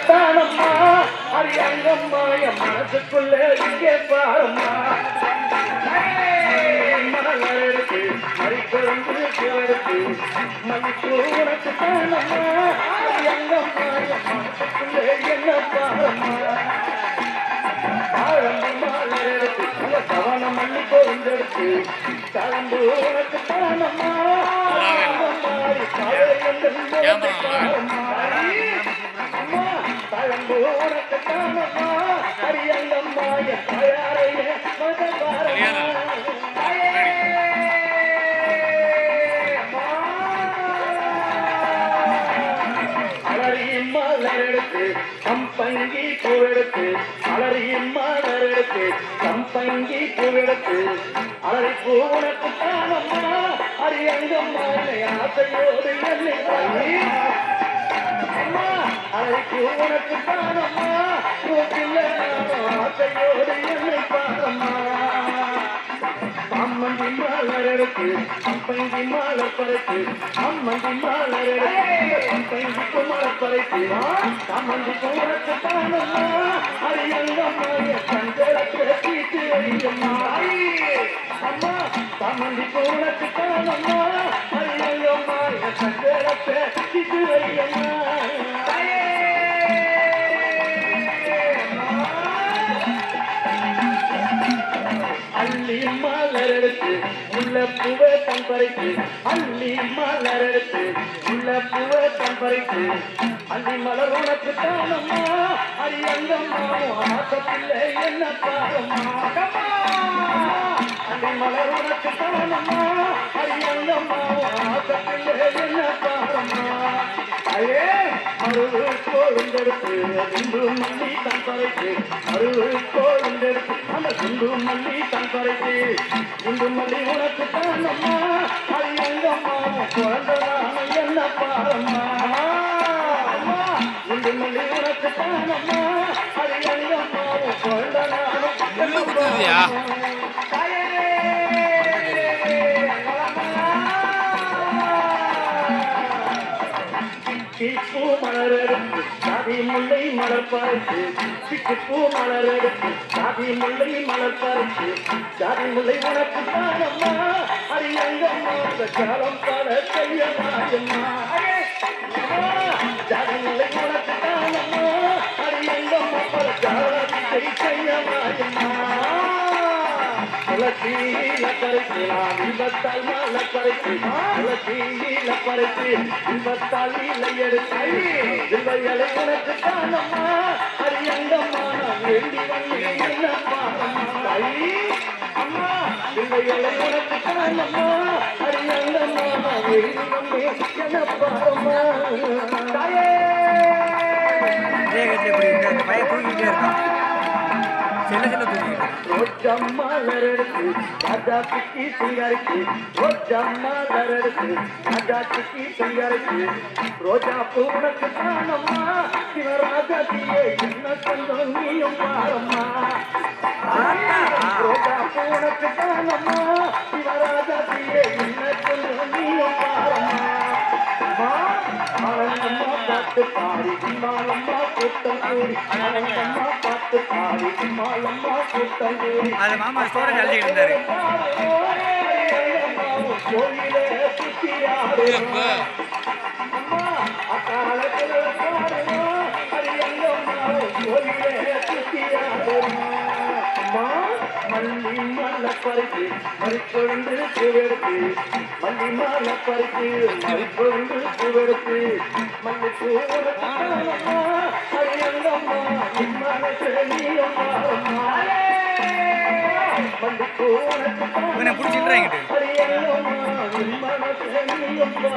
தானம்மா அரியங்கம்மா என் மனசுக்குள்ள இங்கே பாரம்மா மலருக்கு மறிக்கொழுந்து கிழக்கு மணிக்கு உனக்கு தானம்மா அரியங்கம்மா என் மனசுக்குள்ள என்ன பாரம்மா மலருக்கு கவனம் மண்ணி கொழுந்தெடுத்து கலந்து உனக்கு தானம்மா தழம்பு உனக்கு தானம்மா அரியங்கம்மா என் தயாரையே அலறியும் மலரெடுத்து கம்பங்கி பூவெடுத்து அலறியும் மலரெடுத்து கம்பங்கி பூவெடுத்து அலறி பூ உனக்கு தானம்மா அரியங்கம்மா ஆசையோடு என்னை அழைக்கு உனக்கு தானம்மா ஆசையோடு என்னை பாரம்மா அம்மந்தி மலரெடுத்து அம்பங்கி மலர் பறைத்து அம்மந்தி மலரெடுத்து அம்பங்கி மலர் பறைத்து அம்மந்தி உனக்கு தானம்மா அரியங்கம்மா கண்களுக்கு தீட்டு வையம்மா அம்மா அம்மந்தி உனக்கு தானம்மா அரியங்கம்மா கண்களுக்கு தீட்டு வையம்மா அள்ளி மலரெடுத்து உள்ள பூவை தன் பறித்து அள்ளி மலரெடுத்து உள்ள பூவை தன் பறித்து அள்ளி மலர் உனக்கு தானம்மா அரியங்கம்மா ஆசப்பில்லை என்ன பாரம்மா அள்ளி மலர் உனக்கு தானம்மா அரியங்கம்மா ஆசப்பில்லை என்ன பாரம்மா அயே மருவு கோழுந்தெடுத்து குண்டு மல்லி தன் பறைத்து மருவு கோழுந்தெடுத்து அந்த குண்டு மல்லி தன் பறைத்து குண்டு மல்லி உனக்கு தானம்மா அரியங்கம்மா குழந்தைதான என்ன பாரம்மா குண்டு மல்லி உனக்கு தானம்மா அரியங்கம்மா குழந்தைதான என்ன பாரம்மா பூ மலரெடுத்து சாதி முல்லை மலர் பறித்து சிக்கு மலரெடுத்து சாதி முல்லை மலர் பறித்து சாதி முல்லை உனக்கு தானம்மா அரியங்கம்மா காலம் பல செய்யமாயம்மா சாதி முல்லை உனக்கு தானம்மா அரியங்கம்மா பல காலத்தை செய்யமாயம்மா துளசியில பறித்து நான் இன்பத்தால் மால பறித்து துளசியில பறித்து இன்பத்தால் இலை எடுத்து இலையலை உனக்கு தானம்மா அரியங்கம்மா நான் வேண்டி வந்தேன் என்ன பாரம்மா அம்மா இலையலை உனக்கு தானம்மா அரியங்கம்மா நான் வேண்டி வந்தேன் என்ன பாரம்மா தாயே பையன் தூங்கிட்டே இருக்கான் ரோஜா மலரெடுத்து ராஜா சுத்தி சிங்காரிக்கு ரோஜா மலரெடுத்து ராஜா சுத்தி சிங்காரிக்கு ரோஜா பூ உனக்கு தானம்மா சிவராஜா தீயே என்ன சொந்தம் நீயும் பாரம்மா ரோஜா பூ உனக்கு தானம்மா சிவராஜா தீயே என்ன சொந்தம் நீயும் பாரம்மா ஆனந்தம்மா பாட்டு பாடி மாலம்மா கூட்டம் கூடி ஆனந்தம்மா பாட்டு பாடி மாலம்மா கூட்டம் கூடி அது மாமா ஸ்டோரேஜ் அழிச்சிட்டு இருந்தாரு கோயிலே சுத்தியாடு அம்மா அக்காலத்தில் கோயிலே சுத்தியாடு அம்மா மல்லி மலை பறித்து மறிக்கொழுந்து பூவெடுத்து மல்லி மலை பறித்து மறிக்கொழுந்து பூவெடுத்து மல்லி பூவெடுத்து அரியங்கம்மா மனசே நீயம்மா மல்லி பூவெடுத்து பிடிச்சிட்டு அரியங்கம்மா மனசே நீயம்மா